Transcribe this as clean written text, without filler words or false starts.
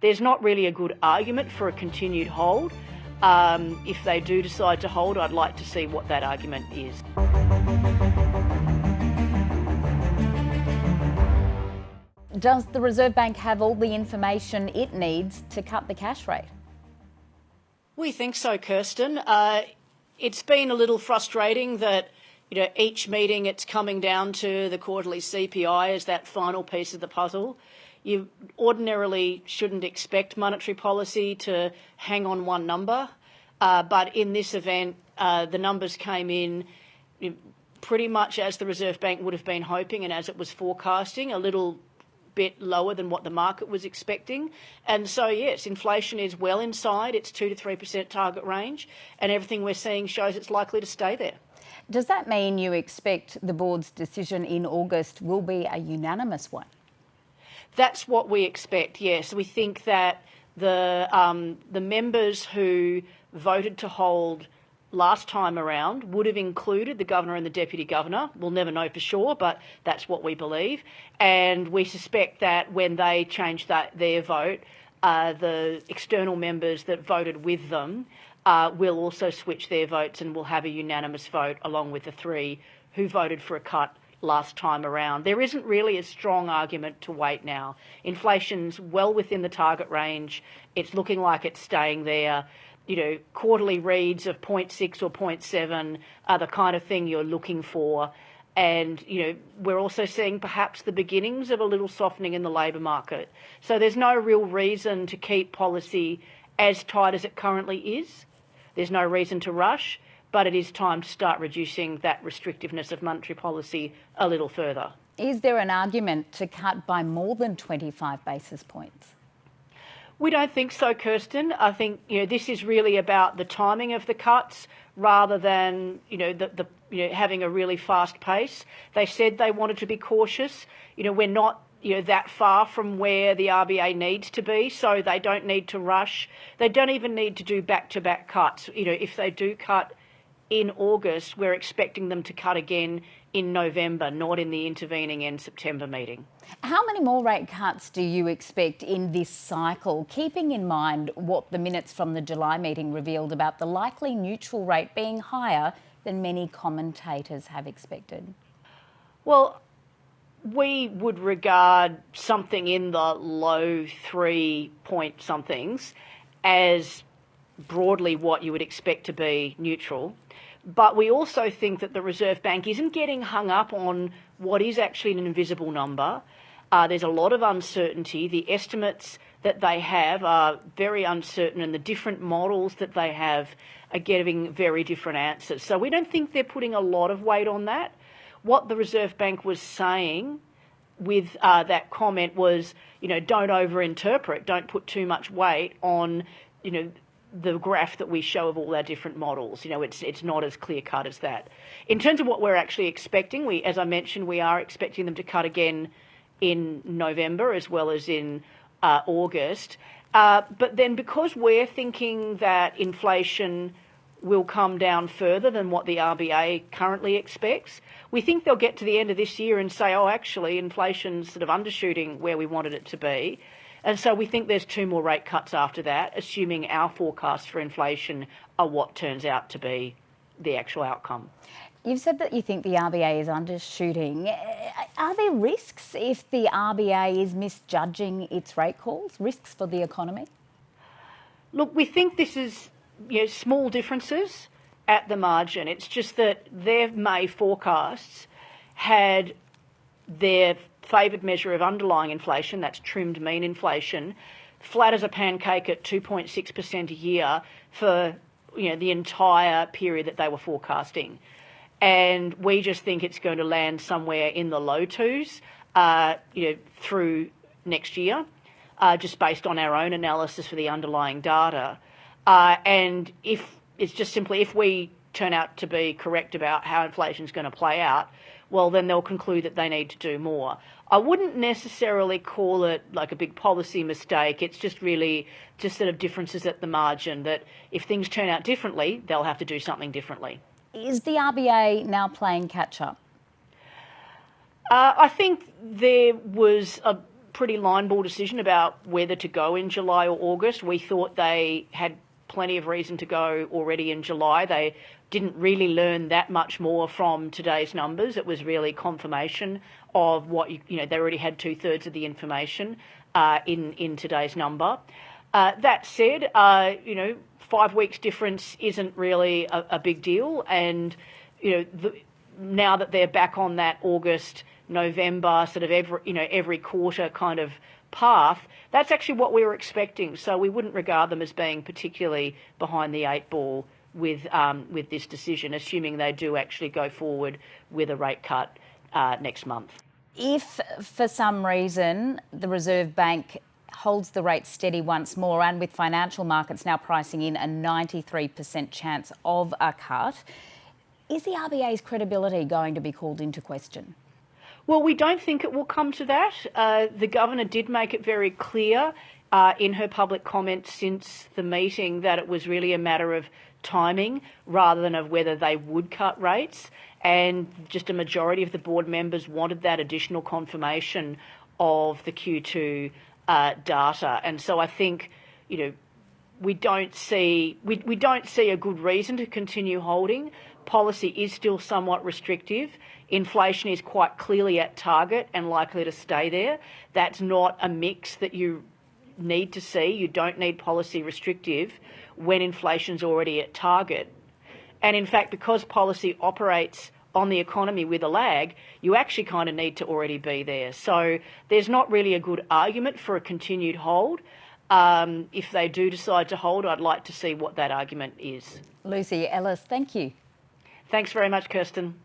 there's not really a good argument for a continued hold. If they do decide to hold, I'd like to see what that argument is. Does the Reserve Bank have all the information it needs to cut the cash rate? We think so, Kirsten. It's been a little frustrating that each meeting it's coming down to the quarterly CPI as that final piece of the puzzle. You ordinarily shouldn't expect monetary policy to hang on one number, but in this event, the numbers came in pretty much as the Reserve Bank would have been hoping and as it was forecasting, a little bit lower than what the market was expecting. And so, yes, inflation is well inside its 2 to 3% target range, and everything we're seeing shows it's likely to stay there. Does that mean you expect the board's decision in August will be a unanimous one? That's what we expect, yes. We think that the members who voted to hold last time around would have included the Governor and the Deputy Governor. We'll never know for sure, but that's what we believe. And we suspect that when they change their vote, the external members that voted with them will also switch their votes and will have a unanimous vote along with the three who voted for a cut last time around. There isn't really a strong argument to wait now. Inflation's well within the target range. It's looking like it's staying there. Quarterly reads of 0.6 or 0.7 are the kind of thing you're looking for. And, we're also seeing perhaps the beginnings of a little softening in the labour market. So there's no real reason to keep policy as tight as it currently is. There's no reason to rush, but it is time to start reducing that restrictiveness of monetary policy a little further. Is there an argument to cut by more than 25 basis points? We don't think so, Kirsten. I think this is really about the timing of the cuts rather than having a really fast pace. They said they wanted to be cautious. We're not that far from where the RBA needs to be, so they don't need to rush. They don't even need to do back-to-back cuts. If they do cut in August, we're expecting them to cut again in November, not in the intervening end September meeting. How many more rate cuts do you expect in this cycle, keeping in mind what the minutes from the July meeting revealed about the likely neutral rate being higher than many commentators have expected? Well, we would regard something in the low 3 point somethings as broadly what you would expect to be neutral. But we also think that the Reserve Bank isn't getting hung up on what is actually an invisible number. There's a lot of uncertainty. The estimates that they have are very uncertain, and the different models that they have are giving very different answers. So we don't think they're putting a lot of weight on that. What the Reserve Bank was saying with that comment was, don't overinterpret, don't put too much weight on, the graph that we show of all our different models. It's not as clear cut as that. In terms of what we're actually expecting, as I mentioned, we are expecting them to cut again in November as well as in August. But then because we're thinking that inflation will come down further than what the RBA currently expects, we think they'll get to the end of this year and say, oh, actually, inflation's sort of undershooting where we wanted it to be. And so we think there's 2 more rate cuts after that, assuming our forecasts for inflation are what turns out to be the actual outcome. You've said that you think the RBA is undershooting. Are there risks if the RBA is misjudging its rate calls, risks for the economy? Look, we think this is small differences at the margin. It's just that their May forecasts had their favoured measure of underlying inflation, that's trimmed mean inflation, flat as a pancake at 2.6% a year for the entire period that they were forecasting. And we just think it's going to land somewhere in the low 2s through next year, just based on our own analysis for the underlying data. And if we turn out to be correct about how inflation is going to play out, well, then they'll conclude that they need to do more. I wouldn't necessarily call it like a big policy mistake. It's just really just sort of differences at the margin that if things turn out differently, they'll have to do something differently. Is the RBA now playing catch-up? I think there was pretty line ball decision about whether to go in July or August. We thought they had plenty of reason to go already in July. They didn't really learn that much more from today's numbers. It was really confirmation of what, they already had 2/3 of the information in today's number. That said, 5 weeks difference isn't really a big deal. And, now that they're back on that August, November, sort of every quarter kind of path, that's actually what we were expecting. So we wouldn't regard them as being particularly behind the eight ball with this decision, assuming they do actually go forward with a rate cut next month. If for some reason the Reserve Bank holds the rate steady once more, and with financial markets now pricing in a 93% chance of a cut, is the RBA's credibility going to be called into question? Well, we don't think it will come to that. The Governor did make it very clear in her public comments since the meeting that it was really a matter of timing rather than of whether they would cut rates. And just a majority of the board members wanted that additional confirmation of the Q2 data. And so I think, we don't see a good reason to continue holding. Policy is still somewhat restrictive. Inflation is quite clearly at target and likely to stay there. That's not a mix that you need to see. You don't need policy restrictive when inflation's already at target. And in fact, because policy operates on the economy with a lag, you actually kind of need to already be there. So there's not really a good argument for a continued hold. If they do decide to hold, I'd like to see what that argument is. Luci Ellis, thank you. Thanks very much, Kirsten.